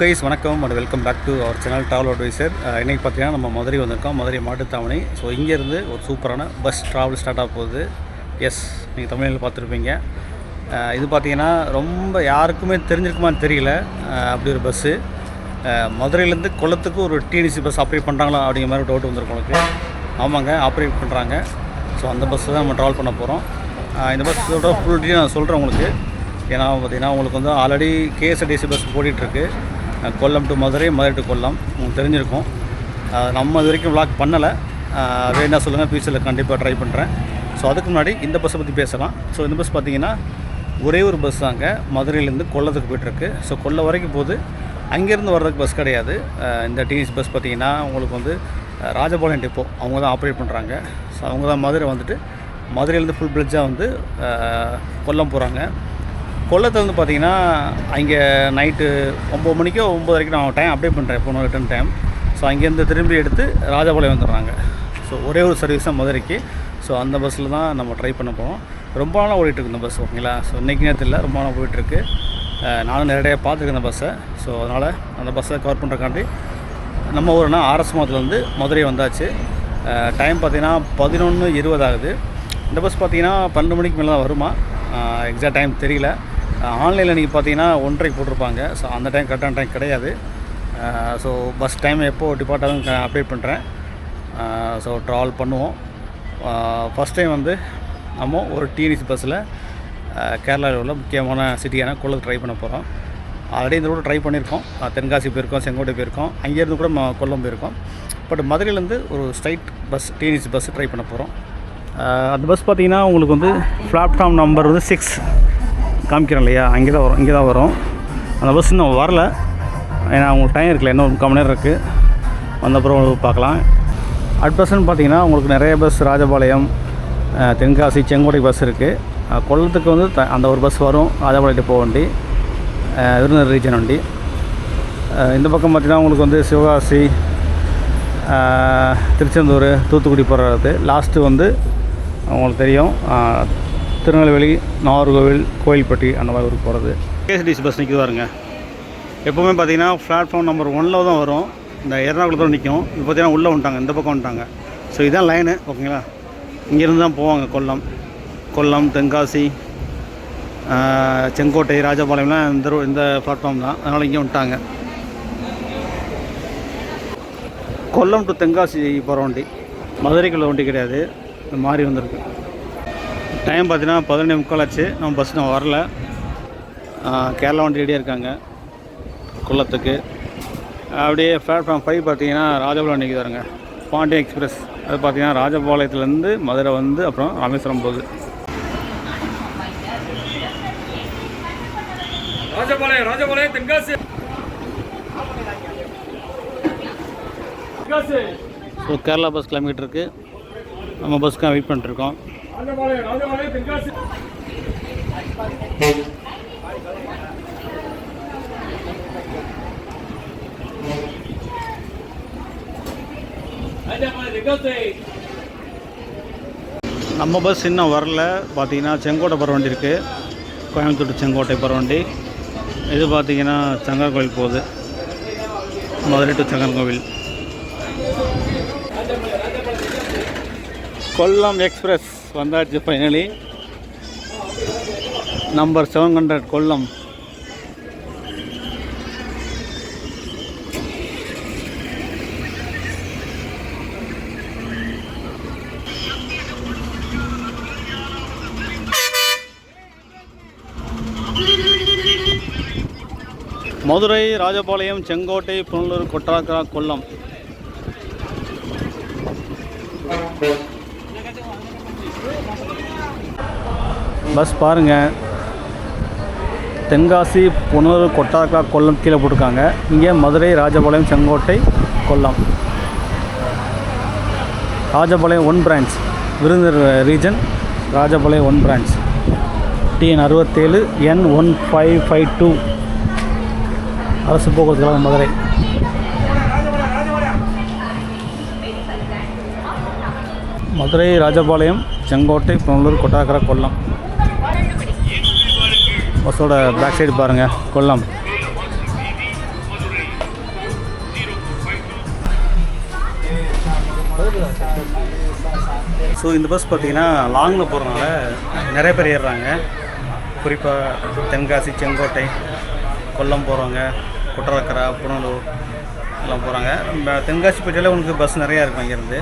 Guys வணக்கம் and welcome back to our channel travel advisor. இன்றைக்கி பார்த்தீங்கன்னா நம்ம மதுரை வந்திருக்கோம், மதுரை மாட்டுத்தாவணி. ஸோ இங்கேருந்து ஒரு சூப்பரான பஸ் ட்ராவல் ஸ்டார்ட் ஆக போகுது. எஸ், நீங்கள் தமிழில் பார்த்துருப்பீங்க. இது பார்த்தீங்கன்னா ரொம்ப யாருக்குமே தெரிஞ்சிருக்குமான்னு தெரியல. அப்படி ஒரு பஸ்ஸு மதுரையிலேருந்து கொல்லத்துக்கு ஒரு டிஎன்சி பஸ் ஆப்ரேட் பண்ணுறாங்களா அப்படிங்கிற மாதிரி டவுட் வந்திருக்கும் உங்களுக்கு. ஆமாங்க, ஆப்ரேட் பண்ணுறாங்க. ஸோ அந்த பஸ்ஸை தான் நம்ம ட்ராவல் பண்ண போகிறோம். இந்த பஸ்ஸோட ஃபுல் டீட்டெயில் நான் சொல்கிறேன் உங்களுக்கு. ஏன்னா பார்த்தீங்கன்னா உங்களுக்கு வந்து ஆல்ரெடி கேஎஸ்ஆர்டிசி பஸ் ஓடிட்டுருக்கு, கொல்லம் டு மதுரை, மதுரை டு கொல்லம். உங்களுக்கு தெரிஞ்சிருக்கும். நம்ம இது வரைக்கும் விளாக் பண்ணலை. அது என்ன சொல்லுங்கள், ஃபியூச்சரில் கண்டிப்பாக ட்ரை பண்ணுறேன். ஸோ அதுக்கு முன்னாடி இந்த பஸ்ஸை பற்றி பேசலாம். ஸோ இந்த பஸ் பார்த்திங்கன்னா ஒரே ஒரு பஸ் தாங்க, மதுரையிலேருந்து கொல்லத்துக்கு போய்ட்டுருக்கு. ஸோ கொல்லம் வரைக்கும் போகுது. அங்கேருந்து வர்றதுக்கு பஸ் கிடையாது. இந்த டிஎன்சி பஸ் பார்த்திங்கன்னா உங்களுக்கு வந்து ராஜபாளையம் டிப்போ அவங்க தான் ஆப்ரேட் பண்ணுறாங்க. ஸோ அவங்க தான் மதுரை வந்துட்டு மதுரையிலேருந்து ஃபுல் பிரிட்ஜாக வந்து கொல்லம் போகிறாங்க. கொல்லத்துலேருந்து பார்த்தீங்கன்னா அங்கே நைட்டு 9 மணிக்கோ 9 வரைக்கும் நான் டைம் அப்டேட் பண்ணுறேன், இப்போ ரிட்டன் டைம். ஸோ அங்கேருந்து திரும்பி எடுத்து ராஜபாளையம் வந்துடுறாங்க. ஸோ ஒரே ஒரு சர்வீஸ் தான் மதுரைக்கு. ஸோ அந்த பஸ்ஸில் தான் நம்ம ட்ரை பண்ண போகிறோம். ரொம்ப நாளாக ஓடிட்டுருக்கு இந்த பஸ், ஓகேங்களா. ஸோ இன்றைக்கி நேரத்தில் இல்லை, ரொம்ப நாளாக போயிட்டுருக்கு. நானும் நிறைய பார்த்துருக்கேன் இந்த பஸ்ஸை. ஸோ அதனால் அந்த பஸ்ஸை கவர் பண்ணுறக்காண்டி நம்ம ஊர்னா ஆர்எஸ் மாதத்துலேருந்து மதுரை வந்தாச்சு. டைம் பார்த்திங்கன்னா 11:20 ஆகுது. இந்த பஸ் பார்த்திங்கன்னா 12 மணிக்கு மேலே தான் வருமா, எக்ஸாக்ட் டைம் தெரியல. ஆன்லைனில் நீங்கள் பார்த்தீங்கன்னா 1:30 போட்டிருப்பாங்க. ஸோ அந்த டைம் கரெக்டான டைம் கிடையாது. ஸோ பஸ் டைம் எப்போது டிபார்ட் ஆகும் அப்டேட் பண்ணுறேன். ஸோ ட்ராவல் பண்ணுவோம். ஃபஸ்ட் டைம் வந்து நம்ம ஒரு டிஎன்சி பஸ்ஸில் கேரளாவில் உள்ள முக்கியமான சிட்டியான கொல்லம் ட்ரை பண்ண போகிறோம். ஆல்ரெடி இந்த ரூட் ட்ரை பண்ணியிருக்கோம். தென்காசி போயிருக்கோம், செங்கோட்டை போயிருக்கோம், அங்கேருந்து கூட கொல்லம் போயிருக்கோம். பட் மதுரையிலேருந்து ஒரு straight bus TNC bus try பண்ண போகிறோம். அந்த பஸ் பார்த்திங்கன்னா உங்களுக்கு வந்து பிளாட்ஃபார்ம் நம்பர் வந்து 6 காமிக்கிறேன் இல்லையா, இங்கே தான் வரும். அந்த பஸ் இன்னும் வரல, ஏன்னா உங்களுக்கு டைம் இருக்குல்ல, இன்னும் 1 மணி நேரம் இருக்குது. வந்தப்புறம் பார்க்கலாம். அட் ப்ரெசன்ட் பார்த்திங்கன்னா உங்களுக்கு நிறைய பஸ் ராஜபாளையம், தென்காசி, செங்கோட்டை பஸ் இருக்குது. கொல்லத்துக்கு வந்து அந்த ஒரு பஸ் வரும், ராஜபாளையம் டிப்போ வண்டி, விருதுநகர் ரீஜன் வண்டி. இந்த பக்கம் பார்த்திங்கன்னா உங்களுக்கு வந்து சிவகாசி, திருச்செந்தூர், தூத்துக்குடி போகிறது. லாஸ்ட்டு வந்து உங்களுக்கு தெரியும் திருநெல்வேலி, நாகர்கோவில், கோயில்பட்டி அந்த மாதிரி ஊருக்கு போகிறது. கேஎஸ்ஆர்டிசி பஸ் நிற்கிது பாருங்க. எப்போவுமே பார்த்திங்கன்னா பிளாட்ஃபார்ம் நம்பர் 1 தான் வரும். இந்த எர்ணாகுளத்தோடு நிற்கும். இப்போ பார்த்திங்கன்னா உள்ளே வந்துட்டாங்க, இந்த பக்கம் வந்துட்டாங்க. ஸோ இதுதான் லைனு, ஓகேங்களா. இங்கேருந்து தான் போவாங்க கொல்லம், தென்காசி, செங்கோட்டை, ராஜபாளையம்லாம் இந்த பிளாட்ஃபார்ம் தான். அதனால் இங்கே வந்துட்டாங்க. கொல்லம் டு தென்காசி போகிற வண்டி, மதுரைக்குள்ள வண்டி கிடையாது, இந்த மாதிரி வந்திருக்கு. டைம் பார்த்தீங்கன்னா 11:45 ஆச்சு. நம்ம பஸ் நான் வரல. கேரளா வண்டி ரெடியாக இருக்காங்க கொல்லத்துக்கு. அப்படியே பிளாட்ஃபார்ம் 5 பார்த்தீங்கன்னா ராஜபாளையம் வண்டிக்கு வருங்க, பாண்டியன் எக்ஸ்பிரஸ். அது பார்த்தீங்கன்னா ராஜபாளையத்துலேருந்து மதுரை வந்து அப்புறம் ராமேஸ்வரம் போகுது. ராஜபாளையம் தென்காசி. ஸோ கேரளா பஸ் கிளம்பிகிட்டு இருக்குது. நம்ம பஸ்க்காக வெயிட் பண்ணிட்டுருக்கோம். நம்ம பஸ் இன்னும் வரல. பார்த்தீங்கன்னா செங்கோட்டை போகிற வண்டி இருக்குது, கோயம்புத்தூர் டு செங்கோட்டை போகிற வண்டி. இது பார்த்திங்கன்னா சங்கரன் கோவில் போகுது, மதுரை டு சங்கரன் கோவில். கொல்லம் எக்ஸ்பிரஸ் வந்தாச்சு finally. Number 700 Kollam. Madurai, Rajapalayam, Sengottai, Punalur, Kottarakkara, Kollam. Bus பாருங்கள், தென்காசி, புனலூர், கொட்டாக்கரா, கொல்லம் கீழே போட்டிருக்காங்க. இங்கே Madurai, Rajapalayam, Sengottai, Kollam. Rajapalayam 1 branch, Virudhunagar region, Rajapalayam 1 branch. TN 67 N1552 அரசு போக்குவரத்து கழகம் மதுரை. மதுரை, ராஜபாளையம், செங்கோட்டை, புனலூர், கொட்டாக்கரா, கொல்லம். பஸ்ஸோட பேக் சைடு பாருங்கள், கொல்லம். ஸோ இந்த பஸ் பார்த்திங்கன்னா லாங்கில் போகிறனால நிறைய பேர் ஏறுறாங்க. குறிப்பாக தென்காசி, செங்கோட்டை, கொல்லம் போகிறவங்க, குட்டரக்கரை, புனலூர் எல்லாம் போகிறாங்க. தென்காசி போயிட்டாலே உங்களுக்கு பஸ் நிறையா இருக்கும். இங்கேருந்து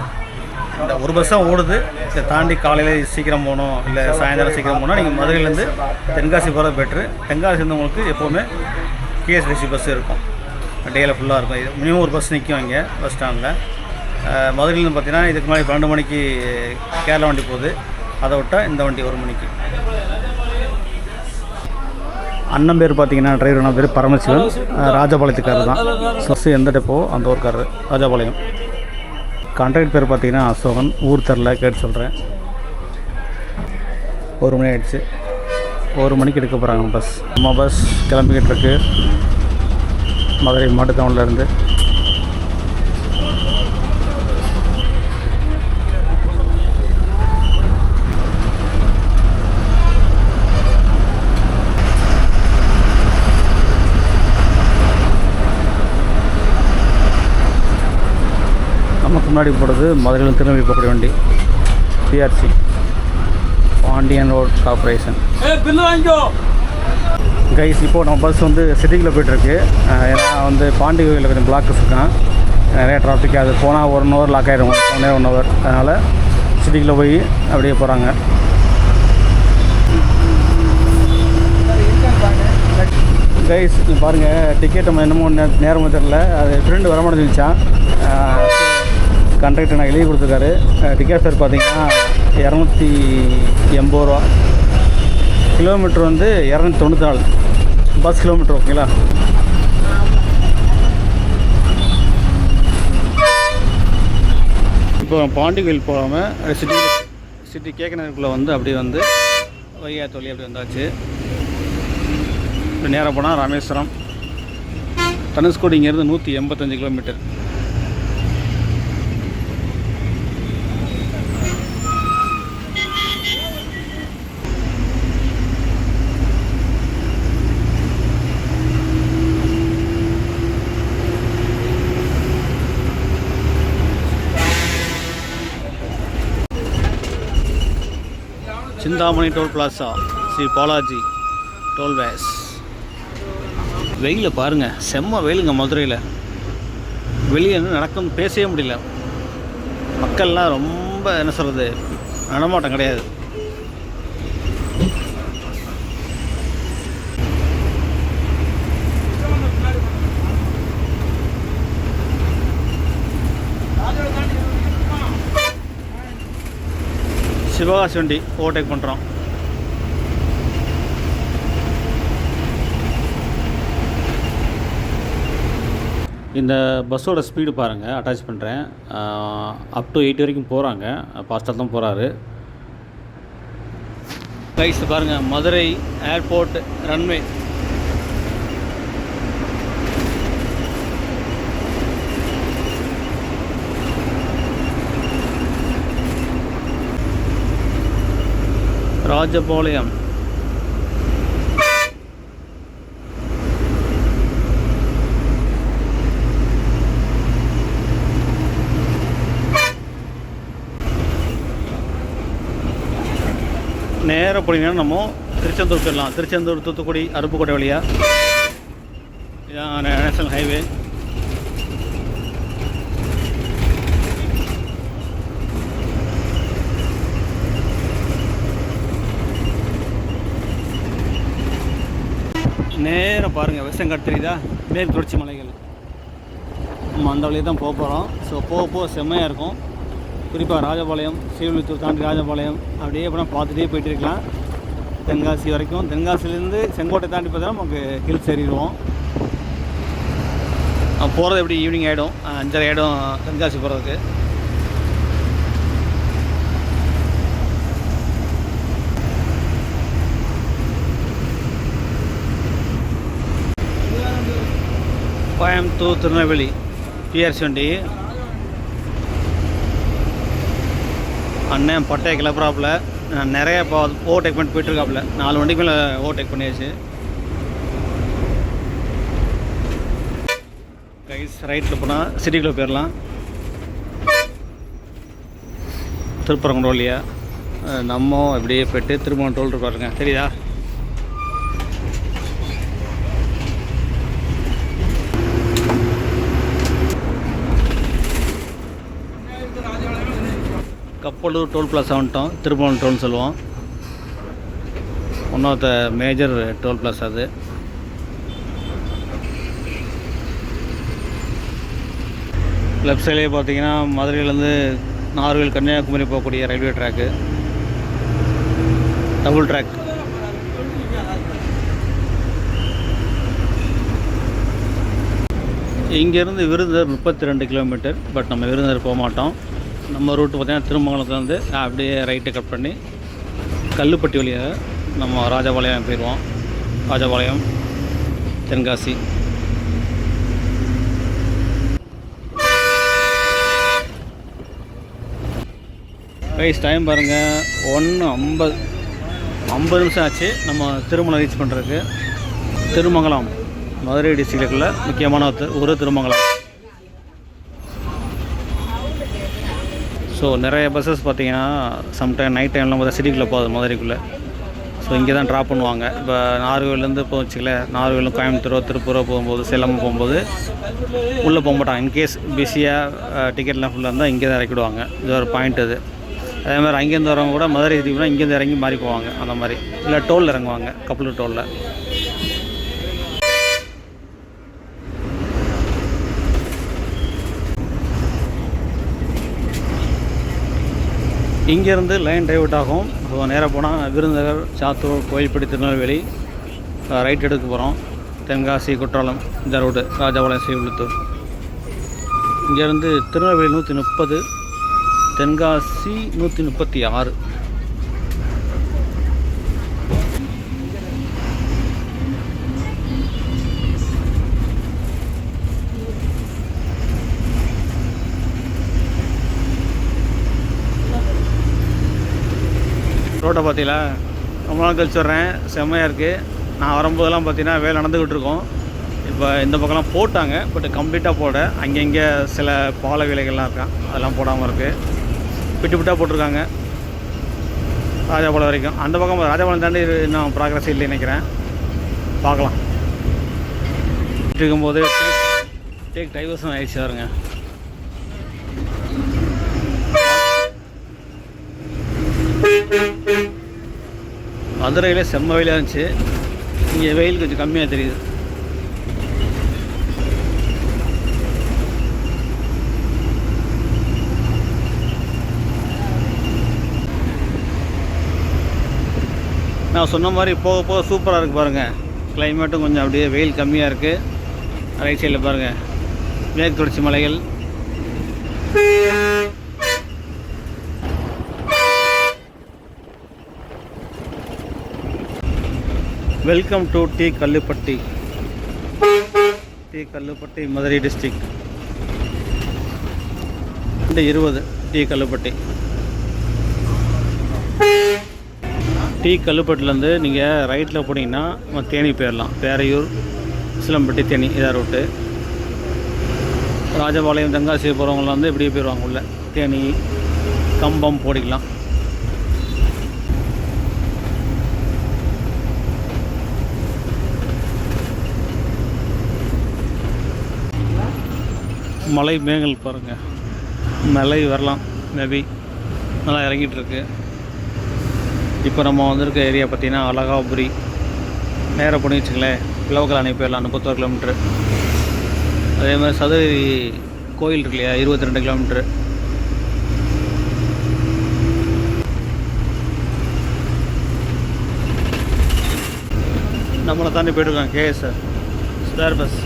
இந்த ஒரு பஸ் தான் ஓடுது. இதை தாண்டி காலையில் சீக்கிரம் போகணும், இல்லை சாயந்தரம் சீக்கிரம் போனால் நீங்கள் மதுரையிலேருந்து தென்காசி போகிறது பெட்ரு. தென்காசி வந்து உங்களுக்கு எப்போவுமே கேஎஸ்டிசி பஸ் இருக்கும், டேயில் ஃபுல்லாக இருக்கும். இது மினிமம் ஒரு பஸ் நிற்கும் இங்கே பஸ் ஸ்டாண்டில். மதுரையிலேருந்து பார்த்தீங்கன்னா இதுக்கு முன்னாடி 12 மணிக்கு கேரளா வண்டி போகுது, அதை விட்டால் இந்த வண்டி 1 மணிக்கு. அண்ணன் பேர் பார்த்தீங்கன்னா டிரைவர் பேர் பரமசிவன், ராஜபாளையத்துக்காரர் தான். பஸ்ஸு எந்த டெப்போ அந்த ஊருக்காரர், ராஜபாளையம். கான்ட்ராக்ட் பேர் பார்த்தீங்கன்னா அசோகன், ஊர் தெரில கேட்டு சொல்கிறேன். 1 மணி ஆகிடுச்சு, 1 மணிக்கு எடுக்க போகிறாங்க பஸ். நம்ம பஸ் கிளம்பிக்கிட்டு இருக்கு மதுரை மாட்டுத்தாவணிலேருந்து. நமக்கு முன்னாடி போடுறது மதுரையில் திரும்பி போகக்கூடிய வண்டி PRC, Pandiyan road corporation. Guys, இப்போது நம்ம பஸ் வந்து சிட்டிக்குள்ளே போய்ட்டுருக்கு. ஏன்னா வந்து பாண்டி கோயிலில் கொஞ்சம் பிளாக்ஸ் இருக்கான், நிறைய டிராஃபிக். அது போனால் 1 ஹவர் லாக் ஆகிடும், 1 ஹவர். அதனால் சிட்டிக்குள்ளே போய் அப்படியே போகிறாங்க. கைஸ் பாருங்கள், டிக்கெட் நம்ம என்னமோ நேரமும் தெரில, அது ஃப்ரெண்டு வரமாட்டேன்னுச்சான். கண்டக்டர் நான் எழுதி கொடுத்துருக்காரு. டிக்கெட் ஃபேர் பார்த்தீங்கன்னா 280 ரூபா. கிலோமீட்டர் வந்து 294 பஸ் கிலோமீட்டர். ஓகேங்களா? இப்போ பாண்டி கோயில் போகாமல் சிட்டி கேக்கனருக்குள்ளே வந்து அப்படியே வந்து வையாத்தொலி அப்படி வந்தாச்சு. இப்போ நேராக போனால் ராமேஸ்வரம். தனுஷ்கோடி இங்கேருந்து 185 kilometre. Chintamani toll plaza, Sri Balaji tollways. வெயிலில் பாருங்கள், செம்ம வெயிலுங்க மதுரையில். வெளியே நடக்கும் பேசவே முடியல. மக்கள்லாம் ரொம்ப என்ன சொல்கிறது, நடமாட்டம் கிடையாது. சிவகாசி வண்டி ஓவர்டேக் பண்ணுறோம். இந்த பஸ்ஸோட ஸ்பீடு பாருங்கள், அட்டாச் பண்ணுறேன். அப் டு 80 வரைக்கும் போகிறாங்க. ஃபாஸ்ட்டாக தான் போகிறாரு. கைஸ் பாருங்கள், மதுரை ஏர்போர்ட் ரன்வே. ராஜபாளையம். நேராக போனீங்கன்னா நம்ம திருச்செந்தூர் போயிடலாம். திருச்செந்தூர், தூத்துக்குடி, அருப்புக்கோட்டை வழியாக. இதான் நேஷனல் ஹைவே. நேரம் பாருங்கள், வெஸ்டர்ன் தெரியுதா, மேற்கு தொடர்ச்சி மலைகள். நம்ம அந்த வழியை தான் போக போகிறோம். ஸோ போக செம்மையாக இருக்கும். குறிப்பாக ராஜபாளையம், ஸ்ரீவில்லிபுத்தூர் தாண்டி ராஜபாளையம் அப்படியே அப்புறம் பார்த்துட்டே போயிட்டு இருக்கலாம் தென்காசி வரைக்கும். தென்காசிலேருந்து செங்கோட்டை தாண்டி பார்த்தா நமக்கு ஹில்ஸ் ஏறிடுவோம். போகிறது எப்படி ஈவினிங் ஆகிடும், 5:30 ஆகிடும் தென்காசி போகிறதுக்கு. கோயம்புத்தூர், திருநெல்வேலி பிஆர்சி வண்டி. அண்ணன் பட்டையை கிளப்புறாப்புல. நிறைய இப்போ ஓவர்டேக் பண்ணிட்டு போயிட்டுருக்காப்புல. 4 வண்டிக்கு மேலே ஓவர்டேக் பண்ணியாச்சு. கைஸ் ரைட்டில் போனால் சிட்டிக்குள்ளே போயிடலாம். திருப்பரங்குன்றம் வழியா நம்ம இப்படியே போய்ட்டு திருமணம் டோல் இருப்பாருங்க, தெரியுதா? கப்பலூர் டோல் பிளாஸா வந்துட்டோம். திருமணம் டோல்னு சொல்லுவோம். One of the major toll plaza அது. லெஃப்ட் சைட்லேயே பார்த்தீங்கன்னா மதுரையிலேருந்து நாகர்கோவில் கன்னியாகுமரி போகக்கூடிய ரயில்வே ட்ராக்கு, டபுள் ட்ராக். இங்கேருந்து விருதுநகர் 32 கிலோமீட்டர். பட் நம்ம விருதுநகர் போக மாட்டோம். நம்ம ரூட்டு பார்த்திங்கன்னா திருமங்கலத்துலேருந்து அப்படியே ரைட்டு கட் பண்ணி கல்லுப்பட்டி வழியாக நம்ம ராஜபாளையம் போயிடுவோம். ராஜபாளையம், தென்காசி. கைஸ் டைம் பாருங்கள், 1:50 நிமிஷம் ஆச்சு நம்ம திருமணம் ரீச் பண்ணுறதுக்கு. திருமங்கலம் மதுரை டிஸ்ட்ரிக்டுக்குள்ள முக்கியமான ஒரு திருமங்கலம். ஸோ நிறைய பஸ்ஸஸ் பார்த்திங்கன்னா சம்டைம் நைட் டைம்லாம் பார்த்தா சிட்டிக்குள்ளே போகுது மதுரைக்குள்ளே. ஸோ இங்கே தான் ட்ராப் பண்ணுவாங்க. இப்போ நாகர்கோவிலேருந்து இப்போ வச்சுக்கல, நாகர்கோவில் கோயம்புத்தூரோ திருப்பூரோ போகும்போது, சேலம் போகும்போது உள்ளே போக மாட்டாங்க. இன்கேஸ் பிஸியாக டிக்கெட்லாம் ஃபுல்லாக இருந்தால் இங்கே தான் இறக்கிடுவாங்க. இது ஒரு பாயிண்ட். அது அதே மாதிரி அங்கேருந்து வரவங்க கூட மதுரை சிட்டிக்குனா இங்கேருந்து இறங்கி மாறி போவாங்க. அந்த மாதிரி இல்லை டோலில் இறங்குவாங்க, கப்பலூர் டோலில். இங்கேருந்து லைன் டைவர்ட் ஆகும். ஸோ நேராக போனால் விருதுநகர், சாத்தூர், கோயில்பட்டி, திருநெல்வேலி ரைட் எடுக்க போகிறோம். தென்காசி, குற்றாலம் இந்த ரோடு, ராஜபாளையம், ஸ்ரீவில்லிபுத்தூர். இங்கேருந்து திருநெல்வேலி 130, தென்காசி 136. ரோட்டை பார்த்தீங்களா? ரொம்ப நாள் கழிச்சு வர்றேன், செம்மையாக இருக்குது. நான் வரும்போதெல்லாம் பார்த்தீங்கன்னா வேலை நடந்துக்கிட்டு இருக்கோம். இப்போ இந்த பக்கம்லாம் போட்டாங்க, பட் கம்ப்ளீட்டாக போட அங்கங்கே சில பால வேலைகள்லாம் இருக்கான், அதெல்லாம் போடாமல் இருக்குது. விட்டு விட்டால் போட்டிருக்காங்க ராஜபாளையம் வரைக்கும். அந்த பக்கம் ராஜபாளையம் தாண்டி இன்னும் ப்ராக்ரஸ் இல்லை நினைக்கிறேன், பார்க்கலாம். இருக்கும்போது டேக் டைவர்ஷன் ஆகிடுச்சு வருங்க. மதுரையில் செம்ம வெயிலாக இருந்துச்சு, இங்கே வெயில் கொஞ்சம் கம்மியாக தெரியுது. நான் சொன்ன மாதிரி போக போக சூப்பராக இருக்குது பாருங்கள். கிளைமேட்டும் கொஞ்சம் அப்படியே வெயில் கம்மியாக இருக்குது. ரைட் சைடில் பாருங்கள் மேற்கு தொடர்ச்சி மலைகள். Welcome to T Kallupatti. T Kallupatti Madurai district. 20 T Kallupatti. T கல்லுப்பட்டிலேருந்து நீங்கள் ரைட்டில் போனீங்கன்னா நம்ம தேனி போயிடலாம். பேரையூர், சிலம்பட்டி, தேனி இதான் ரூட்டு. ராஜபாளையம், தென்காசி போகிறவங்களாம் வந்து இப்படியே போயிடுவாங்க உள்ள. தேனி, கம்பம் போடிக்கலாம். மலை மேகல் பாருங்கள், மலை வரலாம் மேபி, நல்லா இறங்கிட்டுருக்கு. இப்போ நம்ம வந்திருக்க ஏரியா பார்த்திங்கன்னா அழகாபுரி. நேராக பண்ணி வச்சுங்களேன், பிளவக்கல் போயிடலாம், 31 கிலோமீட்ரு. அதே மாதிரி சதுரகிரி கோயில் இருக்கு இல்லையா, 22 கிலோமீட்ரு. நம்மளை தாண்டி போய்ட்டுருக்காங்க கேஎஸ்ஆர் ஸ்டார் பஸ்.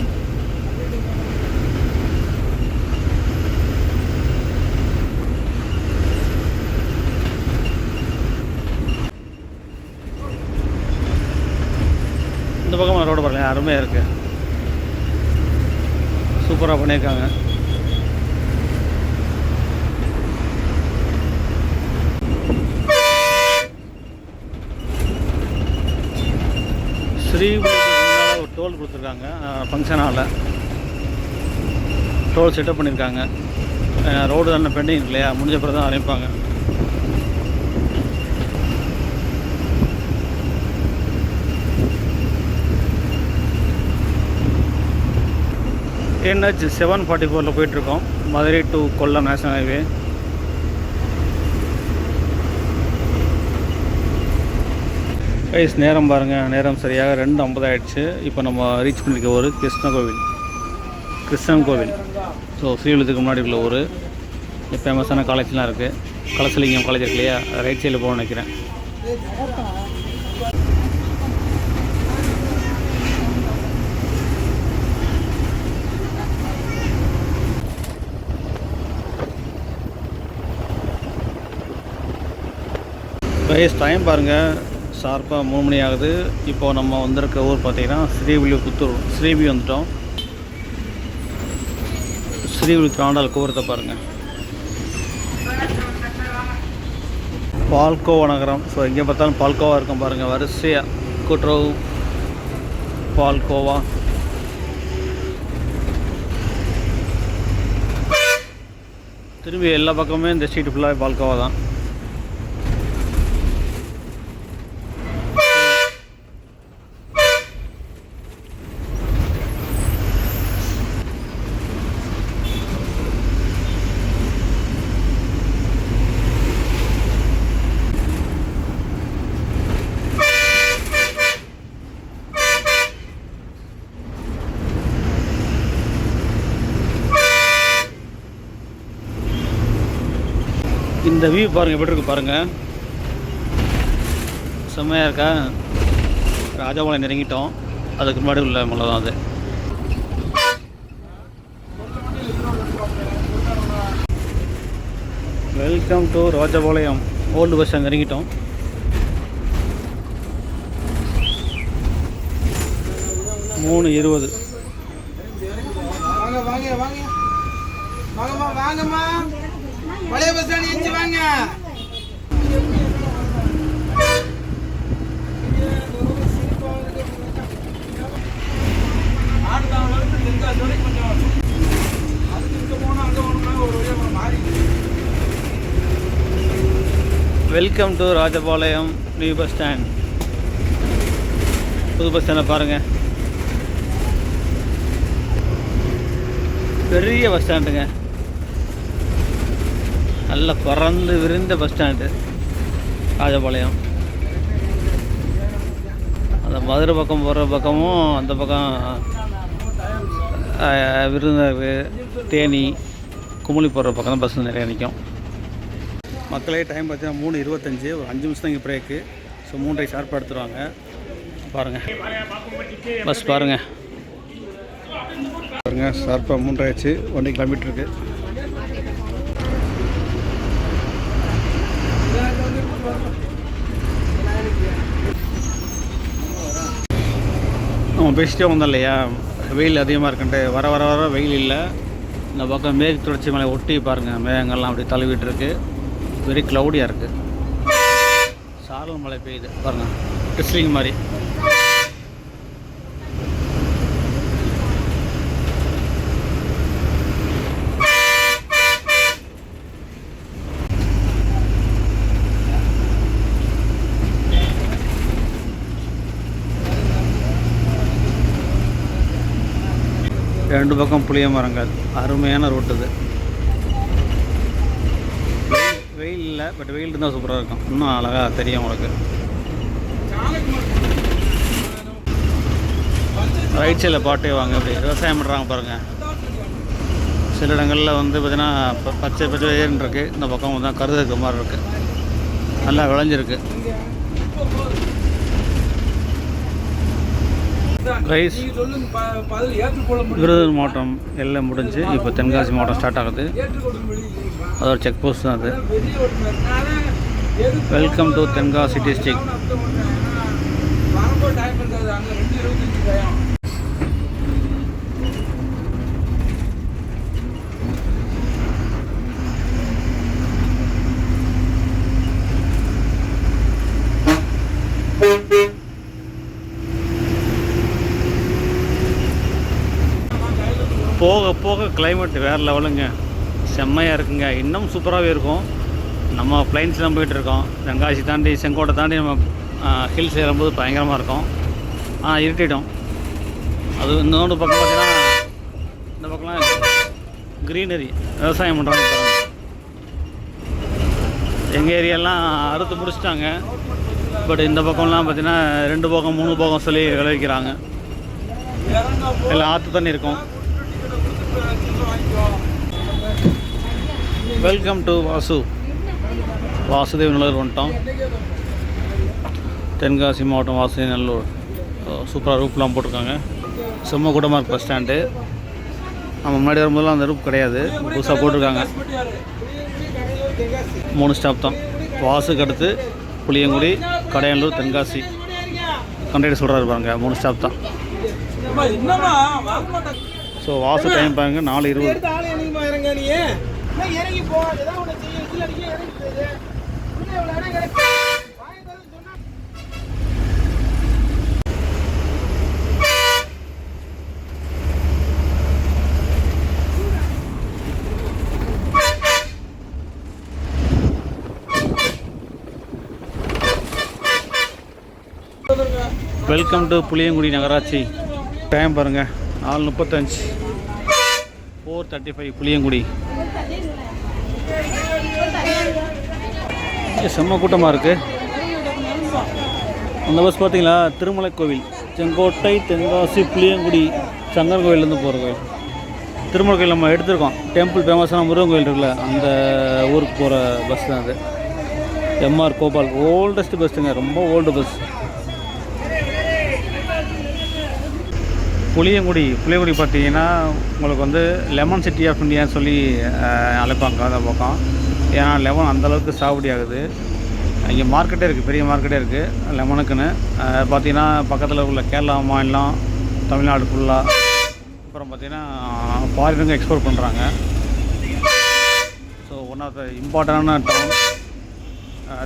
இந்த பக்கம் ரோடு பாருங்கள், அருமையாக இருக்குது, சூப்பராக பண்ணியிருக்காங்க. ஸ்ரீவில்லிபுத்தூர் ஒரு டோல் கொடுத்துருக்காங்க, ஃபங்க்ஷன் ஹாலில் டோல் செட்டப் பண்ணியிருக்காங்க. ரோடு தானே பெண்டிங் இருக்கு இல்லையா, முடிஞ்ச பிறகு தான் ஆரம்பிப்பாங்க. NH 744 போயிட்டுருக்கோம், Madurai to Kollam national highway. Guys நேரம் பாருங்கள், நேரம் சரியாக 2:50 ஆகிடுச்சு. இப்போ நம்ம ரீச் பண்ணியிருக்க ஒரு கிருஷ்ணன் கோவில். ஸோ ஸ்ரீவில்லிபுத்தூருக்கு முன்னாடி உள்ள ஒரு ஃபேமஸான காலேஜ்லாம் இருக்குது. கலசலிங்கம் காலேஜ் இருக்கு இல்லையா, ரைட் சைடில் போகணும்னு நினைக்கிறேன். கைஸ் டைம் பாருங்கள், ஷார்ப்பாக 3 மணி ஆகுது. இப்போது நம்ம வந்திருக்க ஊர் பார்த்திங்கன்னா ஸ்ரீவில்லிபுத்தூர். ஸ்ரீவி வந்துட்டோம். ஸ்ரீவில்லிபுத்தூர் ஆண்டாள் கோபுரத்தை பாருங்கள். பால்கோவா நகரம். ஸோ எங்கே பார்த்தாலும் பால்கோவா இருக்கும் பாருங்கள், வரிசையாக கூட்டுறவு பால்கோவா. திரும்பி எல்லா பக்கமுமே இந்த ஸ்ட்ரீட் ஃபுல்லாக பால்கோவா தான். இந்த வியூ பாருங்கள், எப்படி இருக்குது பாருங்கள், செம்மையாக இருக்கா. ராஜபாளையம் நெருங்கிட்டோம், அதுக்கு முன்னாடி உள்ள மலை தான் அது. Welcome to Rajapalayam. Old bus stand நெருங்கிட்டோம். மூணு 20. பழைய பஸ் ஸ்டாண்ட் எஞ்சி வாங்க. Welcome to Rajapalayam new bus stand. புது பஸ் ஸ்டாண்டை பாருங்கள், பெரிய பஸ் ஸ்டாண்டுங்க, நல்ல பறந்து விரிந்த பஸ் ஸ்டாண்டு ராஜபாளையம். அந்த மதுரை பக்கம் போகிற பக்கமும் அந்த பக்கம் விருதுநகர், தேனி, குமுளி போகிற பக்கம் தான் பஸ் நிறைய நிற்கும். மக்களே டைம் பார்த்தீங்கன்னா 3:25. ஒரு 5 நிமிஷம் தான் இங்கே பிரேக்கு. ஸோ 3:30 ஷார்ப்பாக எடுத்துருவாங்க. பாருங்கள் பஸ் பாருங்கள் ஷார்ப்பாக 3:30 ஆச்சு. 1 கிலோமீட்டர் இருக்குது. நம்ம பேசிட்டே வந்தோம் இல்லையா, வெயில் அதிகமாக இருக்குன்ட்டு. வர வர வர வெயில் இல்லை. இந்த பக்கம் மேற்கு தொடர்ச்சி மலை ஒட்டி பாருங்கள், மேகங்கள்லாம் அப்படி தழுவிட்டு இருக்குது. வெரி க்ளவுடியாக இருக்குது. சாரல் மழை பெய்யுது பாருங்கள், கிறிஸ்லிங் மாதிரி. ரெண்டு பக்கம் புளிய மரங்கள், அருமையான ரோட்டு இது. வெயில் இல்லை, பட் வெயில் இருந்தால் சூப்பராக இருக்கும், இன்னும் அழகாக தெரியும் உங்களுக்கு. ரைட் சைடில் பாட்டே வாங்க, அப்படி விவசாயம் பண்ணுறாங்க பாருங்கள். சில இடங்களில் வந்து பார்த்திங்கன்னா பச்சை பச்சை ஏன்னு இருக்குது. இந்த பக்கம் வந்து கருது இருக்கிற மாதிரி இருக்குது, நல்லா விளைஞ்சிருக்கு. ரைஸ் விருதுநகர் மாவட்டம் எல்லாம் முடிஞ்சு இப்போ தென்காசி மாவட்டம் ஸ்டார்ட் ஆகுது. அது ஒரு செக் போஸ்ட் தான் அது. Welcome to Tenkasi district. போக போக கிளைமேட் வேறு லெவலுங்க, செம்மையாக இருக்குங்க. இன்னும் சூப்பராகவே இருக்கும். நம்ம பிளைன்ஸ்லாம் போயிட்டுருக்கோம். தென்காசி தாண்டி செங்கோட்டை தாண்டி நம்ம ஹில்ஸ் ஏறும்போது பயங்கரமாக இருக்கும். இருட்டிடும். அது இன்னொரு பக்கம் பார்த்தீங்கன்னா இந்த பக்கம் க்ரீனரி விவசாயம் பண்ணுறாங்க பாருங்கள். எங்கள் ஏரியாலாம் அறுத்து முடிச்சிட்டாங்க. பட் இந்த பக்கம்லாம் பார்த்திங்கன்னா 2 போகம் 3 போகம் சொல்லி விளைவிக்கிறாங்க. எல்லாம் ஆற்று தண்ணி இருக்கும். வெல்கம் டு வாசுதேவ் நல்லூர் வந்துட்டோம். தென்காசி மாவட்டம் வாசுதேவ் நல்லூர். சூப்பராக ரூப்லாம் போட்டிருக்காங்க. செம்ம கூட்டமாக இருக்குது பஸ் ஸ்டாண்டு. நம்ம முன்னாடி வரும்போதெல்லாம் அந்த ரூப் கிடையாது, புதுசாக போட்டிருக்காங்க. 3 ஸ்டாப் தான். வாசுக்கு அடுத்து புளியங்குடி, கடையனூர், தென்காசி. கண்டக்டர் சொல்கிறாரு பாருங்க, 3 ஸ்டாப் தான். ஸோ வாசு டைம் பாருங்க 4:20. வெல்கம் டு புளியங்குடி நகராட்சி. டைம் பாருங்கள் 4:35. 4:35 புளியங்குடி. செம்ம கூட்டமாக இருக்குது. அந்த பஸ் பார்த்தீங்களா, திருமலை கோவில், செங்கோட்டை, தென்காசி, புளியங்குடி, சங்கரன் கோவிலேருந்து போகிற கோவில். திருமலை கோவில் நம்ம எடுத்திருக்கோம். டெம்பிள் ஃபேமஸான முருகன் கோவில் இருக்குல்ல, அந்த ஊருக்கு போகிற பஸ் தான் அது. எம்ஆர் கோபால் ஓல்டஸ்ட் பஸ்ஸுங்க, ரொம்ப ஓல்டு பஸ். புளியங்குடி பார்த்தீங்கன்னா உங்களுக்கு வந்து லெமன் சிட்டி ஆஃப் இந்தியான்னு சொல்லி அழைப்பாங்க அந்த பக்கம். ஏன்னா லெமன் அந்தளவுக்கு சாகுபடி ஆகுது. இங்கே மார்க்கெட்டே இருக்குது, பெரிய மார்க்கெட்டே இருக்குது லெமனுக்குன்னு. பார்த்திங்கன்னா பக்கத்தில் உள்ள கேரளா மாநிலம், தமிழ்நாடு ஃபுல்லாக, அப்புறம் பார்த்திங்கன்னா ஃபாரினுங்க எக்ஸ்போர்ட் பண்ணுறாங்க. ஸோ ஒன் ஆஃப் த இம்பார்ட்டண்டான டவுன்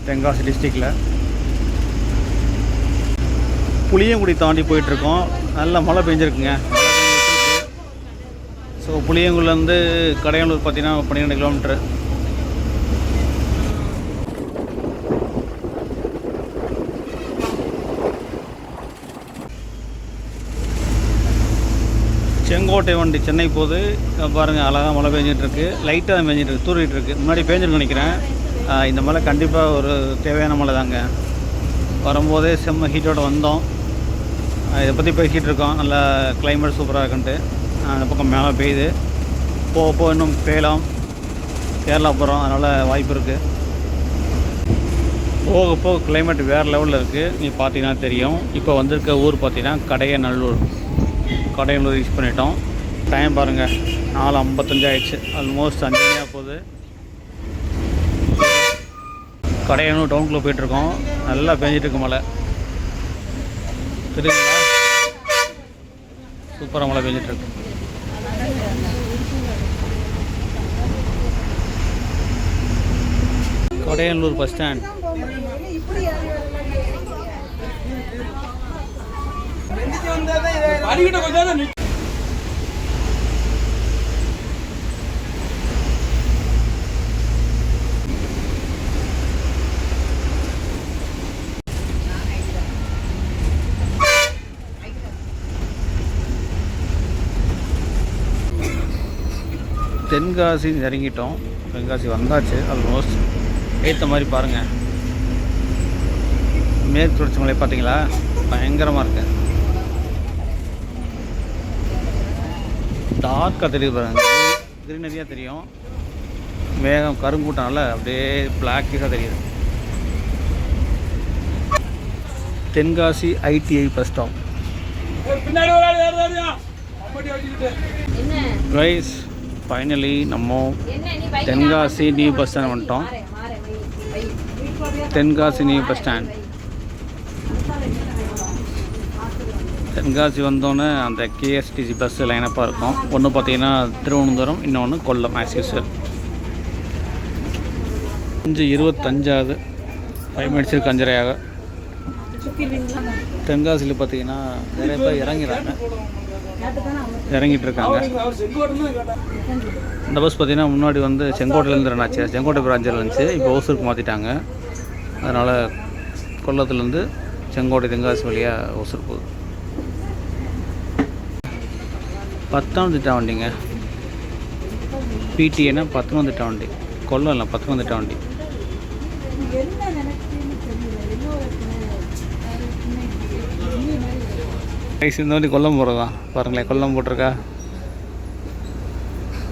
தென்காசி டிஸ்ட்ரிக்டில். புளியங்குடி தாண்டி போயிட்டுருக்கோம். நல்ல மழை பெஞ்சிருக்குங்க. ஸோ புளியங்குடிலேருந்து கடையனூர் பார்த்திங்கன்னா 12 கிலோமீட்ரு. செங்கோட்டை வண்டி சென்னை போகுது பாருங்கள். அழகாக மழை பெஞ்சிட்ருக்கு. லைட்டாக தான் பெஞ்சிட்ருக்கு, தூரிகிட்டு இருக்குது. முன்னாடி பெஞ்சிருக்கு நினைக்கிறேன். இந்த மழை கண்டிப்பாக ஒரு தேவையான மழை தாங்க. வரும்போதே செம்ம ஹீட்டோடு வந்தோம். இதை பற்றி பேசிகிட்டு இருக்கோம். நல்லா கிளைமேட் சூப்பராக இருக்குன்ட்டு. அந்த பக்கம் மேலே பெய்யுது. போக இன்னும் பெய்யலாம். கேரளா போகிறோம், அதனால் வாய்ப்பு இருக்குது. போக கிளைமேட் வேறு லெவலில் இருக்குது. நீ பார்த்தீங்கன்னா தெரியும். இப்போ வந்திருக்க ஊர் பார்த்தீங்கன்னா கடையனூர் யூஸ் பண்ணிட்டோம். டைம் பாருங்கள் 4:55 ஆகிடுச்சு. ஆல்மோஸ்ட் 5 மணியாக போகுது. கடையனூர் டவுனுக்குள்ளே போயிட்டுருக்கோம். நல்லா பெஞ்சிட்ருக்கு மழை. தெரியுங்களா, சூப்பராக மழை பெஞ்சிட்ருக்கு. Kadayanur bus stand. தென்காசி இறங்கிட்டோம். தென்காசி வந்தாச்சு ஆல்மோஸ்ட். ஏற்ற மாதிரி பாருங்கள், மேற்கு தொடர்ச்சி மலை பார்த்தீங்களா, பயங்கரமாக இருக்கு. டார்க்காக தெரியுது பாருங்கள், க்ரீனரியாக தெரியும். மேகம் கருங்கூட்டனால அப்படியே பிளாக்கிஸாக தெரியுது. Tenkasi ITI bus stop. Rice finally நம்ம தென்காசி நியூ பஸ் ஸ்டாண்ட் வந்துட்டோம். Tenkasi new bus stand. Tenkasi வந்தோன்னே அந்த KSTC பஸ் லைனப்பாக இருக்கும். ஒன்று பார்த்தீங்கன்னா திருவனந்தபுரம், இன்னொன்று கொல்லம் ஆஸ் யூஸ்வல். 5:25 5 மினிட்ஸ் இருக்கு 5:30. தென்காசியில் பார்த்தீங்கன்னா நிறைய பேர் இறங்கிட்டு இருக்காங்க. இந்த பஸ் பார்த்தீங்கன்னா முன்னாடி வந்து செங்கோட்டையிலேருந்து ரன்னாச்சு. செங்கோட்டை பிராஞ்சில் இருந்துச்சு, இப்போ ஓசூருக்கு மாற்றிட்டாங்க. அதனால் கொல்லத்துலேருந்து செங்கோட்டை தென்காசி வழியாக ஓசூர் போகுது. 10ஆம் திட்டம் வண்டிங்க. பிடிஏன்னா பத்தனந்திட்ட வண்டி, கொல்லம் இல்லை பத்தனந்திட்ட வண்டி. இந்த வண்டி கொல்லம் போகிறதா பாருங்களேன், கொல்லம் போட்டிருக்கா.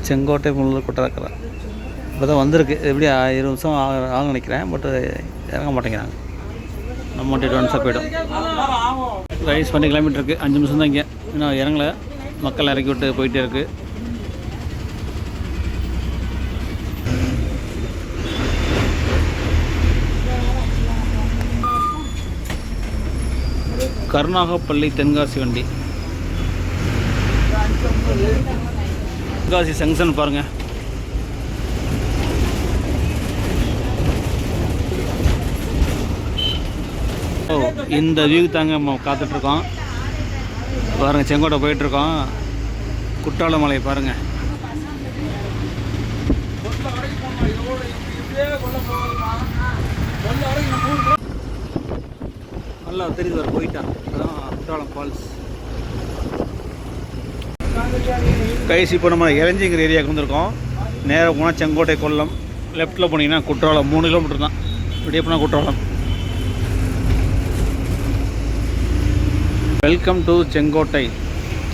செங்கோட்டை முள்ளூர் கொட்டதக்கரை இப்போ தான் வந்திருக்கு. எப்படி 20 நிமிஷம் ஆக நினைக்கிறேன், பட்டு இறங்க மாட்டேங்கிறாங்க. நம்ம வண்டி அட்வான்ஸாக போய்டும். ரைஸ் பண்ணி கிலோமீட்டர் இருக்குது, 5 நிமிஷம் தான் இங்கே. இன்னும் இறங்கலை, மக்கள் இறக்கி விட்டு போயிட்டே இருக்குது. கருணாகப்பள்ளி தென்காசி வண்டி. தென்காசி ஜங்ஷன் பாருங்கள். ஓ, இந்த வியூ தாங்க நம்ம காத்துட்ருக்கோம். பாருங்கள், செங்கோட்டை போயிட்டுருக்கோம். குற்றால மலை பாருங்கள். நல்லா தெரியுது, வர போயிட்டான். அதுதான் குற்றாலம் ஃபால்ஸ். கைஸ் இப்போ நம்ம இளஞ்சிங்கிற ஏரியாவுக்கு வந்திருக்கோம். நேராக போனால் செங்கோட்டை கொல்லம், லெஃப்ட்டில் போனீங்கன்னா குற்றாலம். 3 கிலோமீட்டர் தான். இப்படியே போனால் குற்றாலம். Welcome to Sengottai.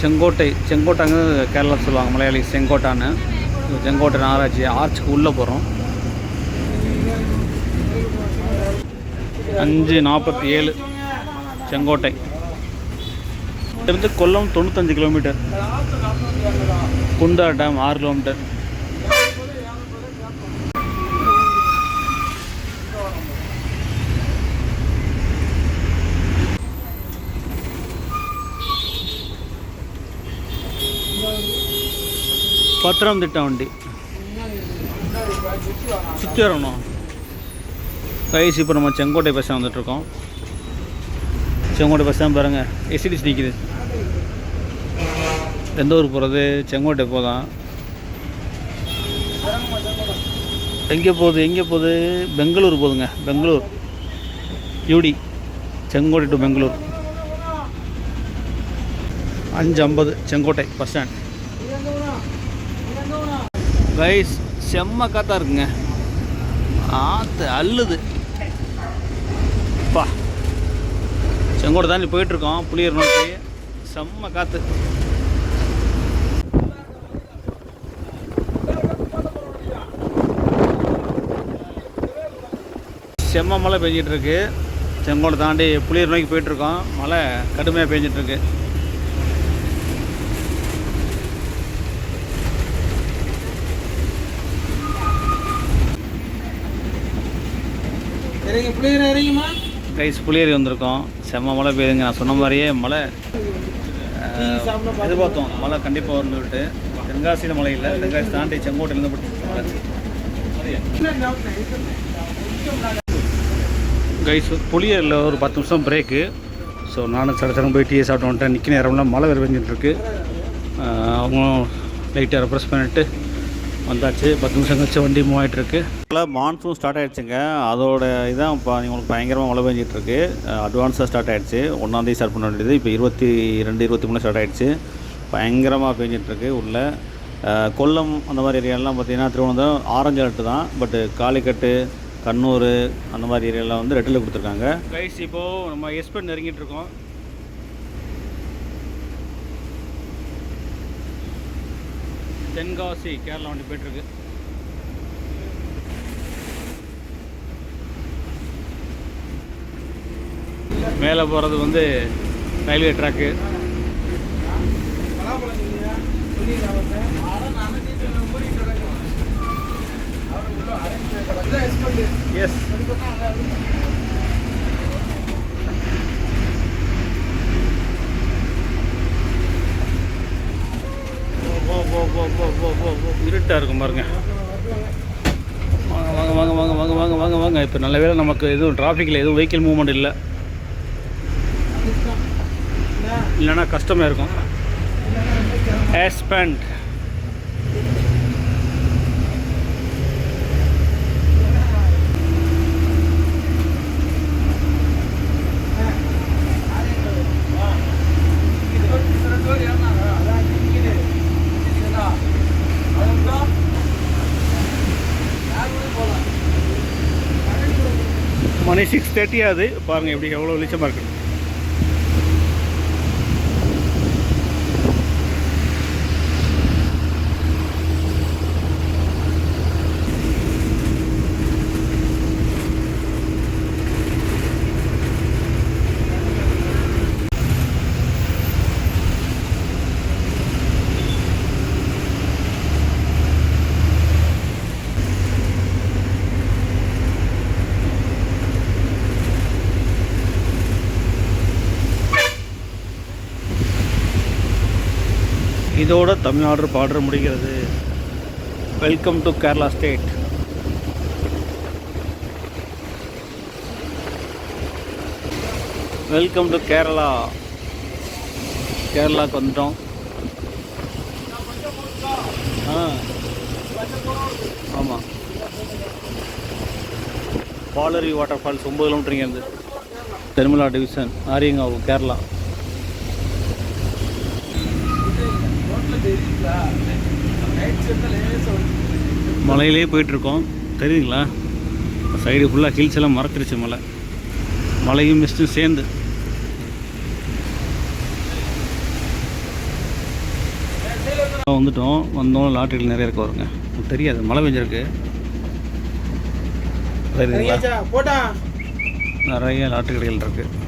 செங்கோட்டைங்க கேரளா சொல்லுவாங்க, மலையாளி செங்கோட்டான்னு. செங்கோட்டை ஆராய்ச்சி ஆர்ச்சுக்கு உள்ளே போகிறோம். 5:47 செங்கோட்டை. இருந்து கொல்லம் 95 கிலோமீட்டர். குண்டா டேம் 6 கிலோமீட்டர். பத்தனந்திட்ட வண்டி சுற்றி வரணும். கைஸ் இப்போ நம்ம செங்கோட்டை பஸ் ஸ்டாண்ட் வந்துட்டுருக்கோம். செங்கோட்டை பஸ் ஸ்டாண்ட் பாருங்கள், எஸ்டிடிசி நிற்கிது. எந்த ஊர் போகிறது? செங்கோட்டை போதான். எங்கே போகுது? பெங்களூர் போகுதுங்க. பெங்களூர் யூடி, Sengottai to Bangalore. 5:50 Sengottai bus stand. Guys செம்ம காற்றா இருக்குங்க. ஆற்று அள்ளுது பா. செங்கோட்டை தாண்டி போயிட்டுருக்கோம், புளியூர் நோக்கி. செம்ம காற்று. செம்ம மழை பெஞ்சிட்ருக்கு. செங்கோட்டை தாண்டி புளியூர் நோக்கி போயிட்டுருக்கோம். மழை கடுமையாக பெஞ்சிட்ருக்கு. கைஸ் புளியேறி வந்திருக்கோம். செம்ம மழை பெய்யுதுங்க. நான் சொன்ன மாதிரியே மழை எதிர்பார்த்தோம். மழை கண்டிப்பாக வந்துவிட்டு. தென்காசியில் மழை இல்லை, தென்காசி தாண்டி செங்கோட்டையிலேருந்து போட்டு கைஸ் புளியரில் ஒரு 10 நிமிஷம் பிரேக்கு. ஸோ நானும் சடச்சடம் போய் டீ சாப்பிட்டு வந்துட்டேன். நிற்க நேரம்லாம் மழை வேறு பெஞ்சிட்ருக்கு. அவங்களும் லைட்டாக ரெப்ரெஸ் பண்ணிவிட்டு வந்தாச்சு. 10 நிமிஷம் கழிச்சு வண்டி மூவ் ஆகிட்டுருக்கு. மான்சூன் ஸ்டார்ட் ஆகிடுச்சுங்க. அதோட இதான் இப்போ உங்களுக்கு பயங்கரமாக மழை பெஞ்சிட்ருக்கு. அட்வான்ஸாக ஸ்டார்ட் ஆகிடுச்சு. 1ஆம் தேதி ஸ்டார்ட் பண்ண வேண்டியது இப்போ 22, 23 ஸ்டார்ட் ஆகிடுச்சு. பயங்கரமாக பெஞ்சிட்ருக்கு. உள்ள கொல்லம் அந்த மாதிரி ஏரியாலாம் பார்த்திங்கன்னா திருவனந்தபுரம் ஆரஞ்சு அலர்ட்டு தான். பட்டு காளிக்கட்டு, கண்ணூர் அந்த மாதிரி ஏரியாலாம் வந்து ரெட்டில் கொடுத்துருக்காங்க. கைஸ் இப்போது நம்ம எஸ்பெண்ட் நெருங்கிட்டுருக்கோம். தென்காசி கேரளா வண்டி போய்ட்டுருக்கு. மேலே போகிறது வந்து ரயில்வே ட்ராக்கு. எஸ் இருட்டாக இருக்கும் பாருங்க. வாங்க வாங்க வாங்க வாங்க வாங்க வாங்க வாங்க வாங்க. இப்போ நல்ல வேளை நமக்கு எதுவும் டிராஃபிக்கில் எதுவும் வெஹிக்கிள் மூவ்மெண்ட் இல்லை, இல்லைன்னா கஷ்டமாக இருக்கும். எஸ்பெண்ட் மணி 6:30 ஆகுது. பாருங்கள் எப்படி எவ்வளோ வெளிச்சமாக இருக்குது. இதோட தமிழ்நாடு பாடர் முடிகிறது. Welcome to Kerala state. Welcome to Kerala. கேரளாவுக்கு வந்துட்டோம். ஆமாம், பாலரி வாட்டர் ஃபால்ஸ் 9 கிலோமீட்டர் இங்கேருந்து. தென்மலா டிவிஷன், ஆரியங்காவு, கேரளா. மலையிலே போயிட்டுருக்கோம். தெரியுங்களா, சைடு ஃபுல்லாக ஹில்ஸ் எல்லாம் மறந்துருச்சு. மலையும் மிஸ்ட்டும் சேர்ந்து. வந்துட்டோம். வந்தோம், லாட்டரிகள் நிறைய இருக்க வருங்க. தெரியாது, மழை பெஞ்சிருக்கு. தெரியுங்களா, நிறைய லாட்டரி கடைகள் இருக்குது.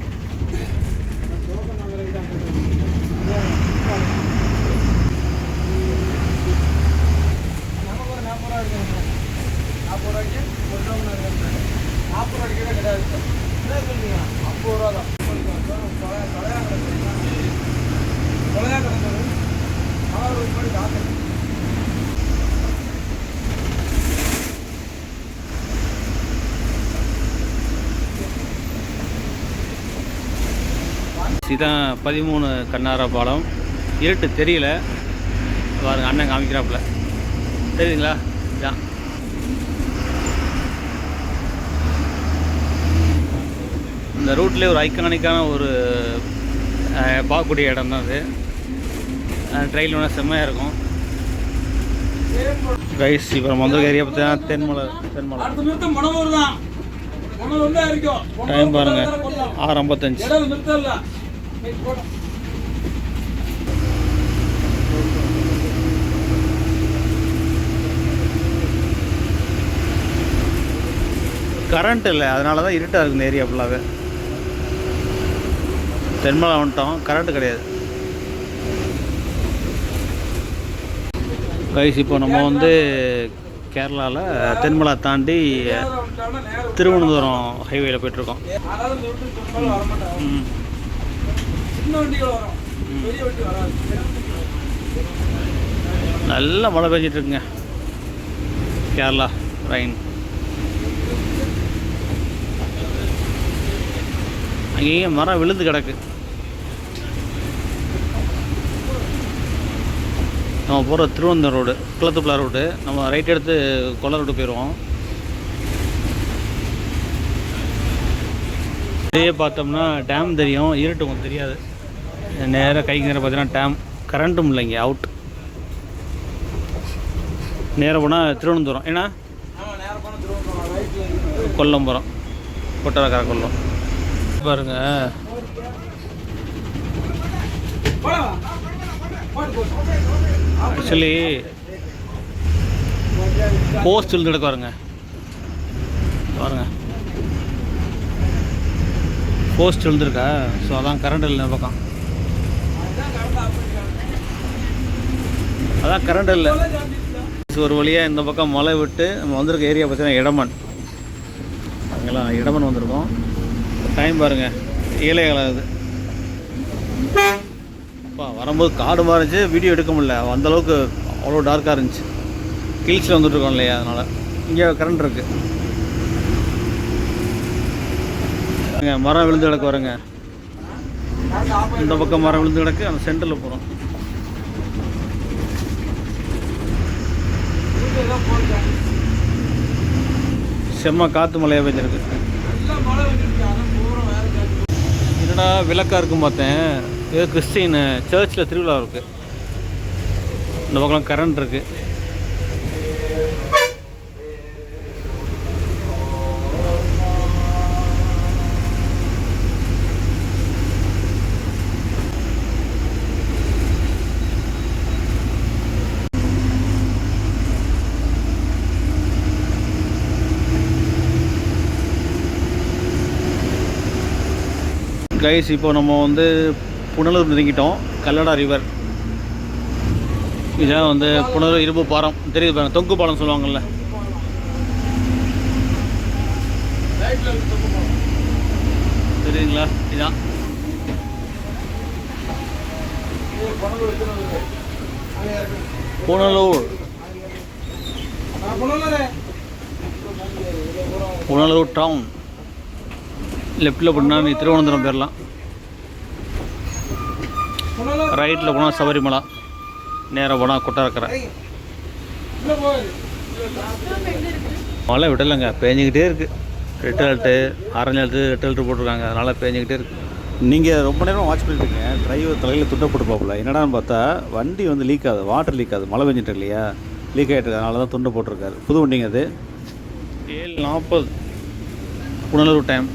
இதுதான் 13 கண்ணார பாலம். இருட்டு தெரியல பாருங்க, அண்ணன் காமிக்கிறாப்புல. தெரியுங்களா, இதான் இந்த ரூட்லேயே ஒரு ஐக்கானிக்கான ஒரு பார்க்கக்கூடிய இடம் தான் அது. ட்ரெயின் வேணால் செம்மையாக இருக்கும். ரைஸ் இப்போ நம்ம வந்து ஏரியா பார்த்தீங்கன்னா தென்மலை. டைம் பாருங்கள், 6:55. கரண்ட் இல்லை, அதனால தான் இருட்டாக இருக்குது இந்த ஏரியா ஃபுல்லாகவே. தென்மலை வந்துட்டோம், கரண்ட்டு கிடையாது. கைஸ் இப்போ நம்ம வந்து கேரளாவில் தென்மலை தாண்டி திருவனந்தபுரம் ஹைவேயில் போய்ட்டுருக்கோம். நல்ல மழை பெஞ்சிட்ருக்குங்க கேரளா. ரைன் அங்கேயும் மரம் விழுந்து கிடக்கு. நம்ம போகிற திருவனந்தபுரம் ரோடு, குளத்துக்குள்ளா ரோடு. நம்ம ரைட் எடுத்து கொல்ல ரோடு போயிடுவோம். இதே பார்த்தோம்னா டேம் தெரியும், இருட்டு உங்களுக்கு தெரியாது. நேராக கைக்கு நேரம் பார்த்தீங்கன்னா டேம். கரண்ட்டும் இல்லைங்க, அவுட். நேராக போனால் திருவனந்தபுரம். ஏன்னா கொல்லம் போகிறோம், கொட்டரக்கரை கொல்லம். பாருங்க, ஆக்சுவலி போஸ்ட் விழுந்து பாருங்க. பாருங்க, போஸ்ட் விழுந்துருக்கா. ஸோ அதான் கரண்ட் இல்லை பக்கம். அதான் கரண்ட் இல்லை. ஒரு வழியாக இந்த பக்கம் மழை விட்டு நம்ம வந்திருக்க ஏரியா பார்த்தீங்கன்னா இடமன். அங்கெல்லாம் இடமன் வந்திருக்கோம். டைம் பாருங்கள், 7:15 ஆகுது. வரும்போது காடு மாதிரி இருந்துச்சு, வீடியோ எடுக்க முடியல. அந்தளவுக்கு அவ்வளோ டார்க்காக இருந்துச்சு. ஹில்ஸில் வந்துட்டுருக்கோம் இல்லையா, அதனால். இங்கே கரண்ட் இருக்குது. மரம் விழுந்து கிடக்கு வருங்க. இந்த பக்கம் மரம் விழுந்து கிடக்கு. அந்த சென்டரில் போகிறோம். செம்ம காற்று மழையாக பெஞ்சிருக்கு. என்னடா விளக்காக இருக்கும் பார்த்தேன். இது கிறிஸ்டின் சர்ச்சில் திருவிழா இருக்குது. இந்த பக்கம் கரண்ட் இருக்குது. கைஸ் இப்போ நம்ம வந்து புனலூர் நெருங்கிட்டோம். கல்லடா ரிவர் இதான் வந்து புனலூர் இரும்பு பாலம் தெரியுது பாருங்க, தொங்கு பாலம் சொல்லுவாங்கள்ல. தெரியுங்களா? இதான் புனலூர். புனலூர் டவுன். லெஃப்டில் போனால் நீ திருவனந்தபுரம் போயிடலாம். ரைட்டில் போனால் சபரிமலை, நேராக போனால் கொட்டாரக்கரை. மழை விடலைங்க, பேஞ்சிக்கிட்டே இருக்குது. Red alert, orange alert, red alert போட்டிருக்காங்க, அதனால் பேஞ்சிக்கிட்டே இருக்குது. நீங்கள் ரொம்ப நேரம் வாட்ச் பண்ணிட்டுருங்க. டிரைவர் தலையில் துட்ட போட்டு பார்ப்பல. என்னடான்னு பார்த்தா வண்டி வந்து லீக் ஆகுது, வாட்டர் லீக் ஆகுது. மழை பெஞ்சிட்டு இல்லையா, லீக் ஆகிட்டு, அதனால தான் துண்டை போட்டிருக்காரு. புது வண்டிங்க அது. 7:40 புனலூர் டைம்.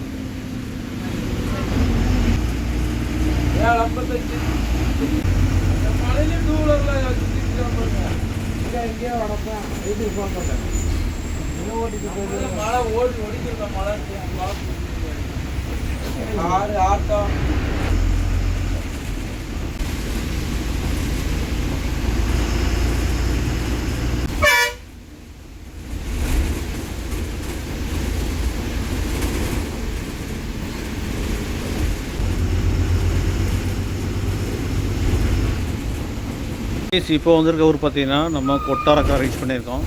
இப்போ வந்திருக்க ஊர் பார்த்தீங்கன்னா நம்ம கொட்டாரக்கரை ரீச் பண்ணியிருக்கோம்.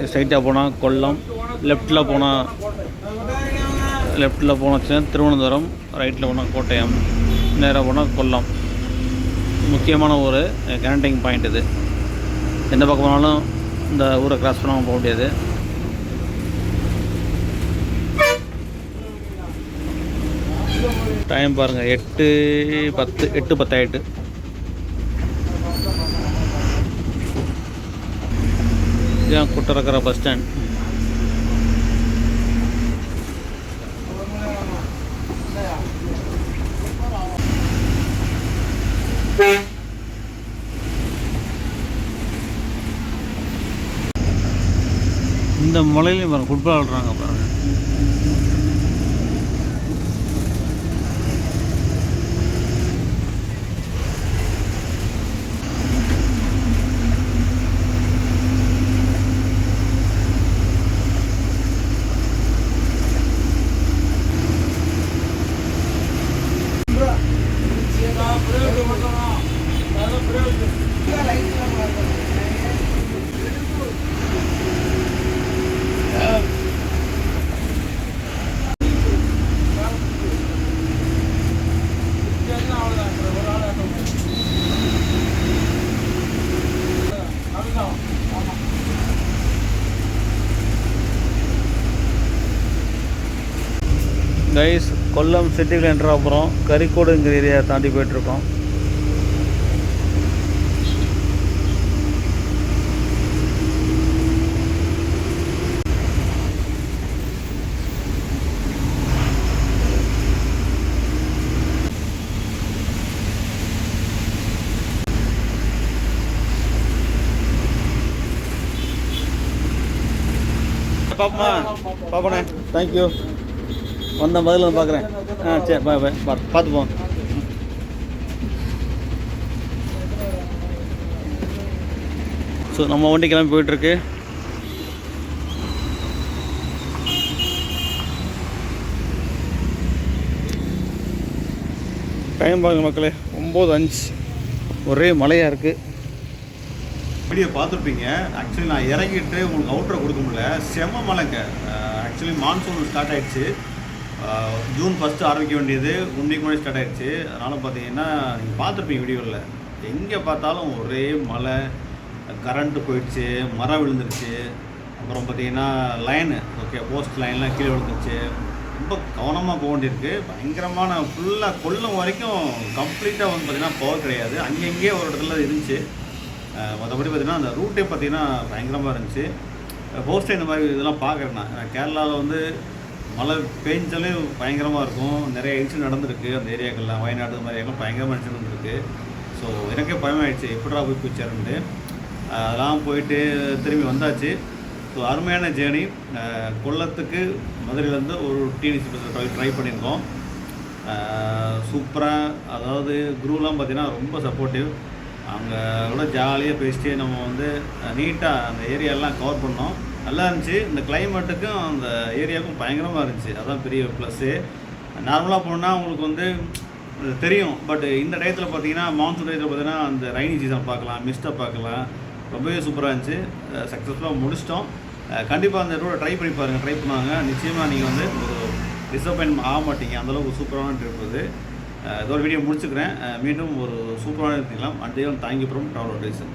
ஸ்ட்ரைட்டாக போனால் கொல்லம், லெஃப்டில் போனாச்சுன்னா திருவனந்தபுரம், ரைட்டில் போனால் கோட்டயம், நேராக போனால் கொல்லம். முக்கியமான ஊர், கனெக்டிங் பாயிண்ட் இது. எந்த பக்கம் போனாலும் இந்த ஊரை கிராஸ் பண்ணாமல் போக முடியாது. டைம் பாருங்கள், 8:10 ஆகிட்டு. இதுதான் கொட்டாரக்கரை பஸ் ஸ்டாண்ட். இந்த மலையிலையும் பாருங்கள், ஃபுட்பால் ஆடுறாங்க பாருங்கள். கைஸ், கொல்லம் சிட்டியில் என்ட்ரு அப்புறம் கரிக்கோடுங்கிற ஏரியா தாண்டி போயிட்டுருக்கோம். பாப்பண்ணே, தேங்க்யூ. வந்த பதில் வந்து பார்க்குறேன். சரி, பாய் பாய், பார்த்து போங்க. ஸோ நம்ம வண்டி கிளம்பி போயிட்டுருக்கு. டைம் பாருங்க மக்களே, 9:05. ஒரே மழையாக இருக்குது. வீடியோ பார்த்துருப்பீங்க. ஆக்சுவலி நான் இறங்கிட்டு உங்களுக்கு அவுட்ரை கொடுக்க முடியல, செம மழைங்க. ஆக்சுவலி மான்சூன் ஸ்டார்ட் ஆகிடுச்சு. ஜூன் 1 ஆரம்பிக்க வேண்டியது 1 வீக் முன்னாடி ஸ்டார்ட் ஆகிடுச்சு. அதனால் பார்த்தீங்கன்னா நீங்கள் பார்த்துருப்பீங்க வீடியோவில், எங்கே பார்த்தாலும் ஒரே மழை, கரண்ட்டு போயிடுச்சு, மரம் விழுந்துருச்சு. அப்புறம் பார்த்தீங்கன்னா லைனு, ஓகே, போஸ்ட் லைன்லாம் கீழே விழுந்துருச்சு. ரொம்ப கவனமாக போக வேண்டியிருக்கு. பயங்கரமான ஃபுல்லாக கொல்லம் வரைக்கும் கம்ப்ளீட்டாக வந்து பார்த்திங்கன்னா பவர் கிடையாது. அங்கங்கே ஒரு இடத்துல இருந்துச்சு. மற்றபடி பார்த்திங்கன்னா அந்த ரூட்டே பார்த்திங்கன்னா பயங்கரமாக இருந்துச்சு. போஸ்ட் இந்த மாதிரி இதெல்லாம் பார்க்குறேன்னா, கேரளாவில் வந்து மழை பெஞ்சாலே பயங்கரமாக இருக்கும். நிறைய இன்சிடென்ட் நடந்திருக்கு அந்த ஏரியாக்கள்லாம். வயநாடு இந்த மாதிரி எல்லாம் பயங்கரமாக இன்சிடென்ட் நடந்திருக்கு. ஸோ எனக்கே பயமாகிடுச்சு, எப்படா போய் போயிச்சாருன்ட்டு. அதெல்லாம் போயிட்டு திரும்பி வந்தாச்சு. ஸோ அருமையான ஜேர்னி. கொல்லத்துக்கு மதுரையிலேருந்து ஒரு டிடிசி பஸ்ஸில் ட்ரை பண்ணியிருக்கோம். சூப்பராக. அதாவது குரூலாம் பார்த்திங்கன்னா ரொம்ப சப்போர்ட்டிவ். அவங்க கூட ஜாலியாக பேசிட்டு நம்ம வந்து நீட்டாக அந்த ஏரியாலாம் கவர் பண்ணோம். நல்லா இருந்துச்சு. இந்த கிளைமேட்டுக்கும் அந்த ஏரியாவுக்கும் பயங்கரமாக இருந்துச்சு. அதுதான் பெரிய ப்ளஸ்ஸு. நார்மலாக போனால் உங்களுக்கு வந்து தெரியும். பட் இந்த டயத்தில் பார்த்தீங்கன்னா மான்சூன் டயத்தில் பார்த்தீங்கன்னா அந்த ரைனி சீசன் பார்க்கலாம், மிஸ்ட்டை பார்க்கலாம். ரொம்பவே சூப்பராக இருந்துச்சு. சக்ஸஸ்ஃபுல்லாக முடிச்சிட்டோம். கண்டிப்பாக அந்த ரோட ட்ரை பண்ணி பாருங்கள். ட்ரை பண்ணாங்க நிச்சயமாக நீங்கள் வந்து ஒரு டிசப்பாயின்ட் ஆக மாட்டீங்க. அந்தளவுக்கு சூப்பரான ட்ரிப் இது. இதோட வீடியோ முடிச்சுக்கிறேன். மீண்டும் ஒரு சூப்பரான இருக்கலாம். And thank you from travel advisor.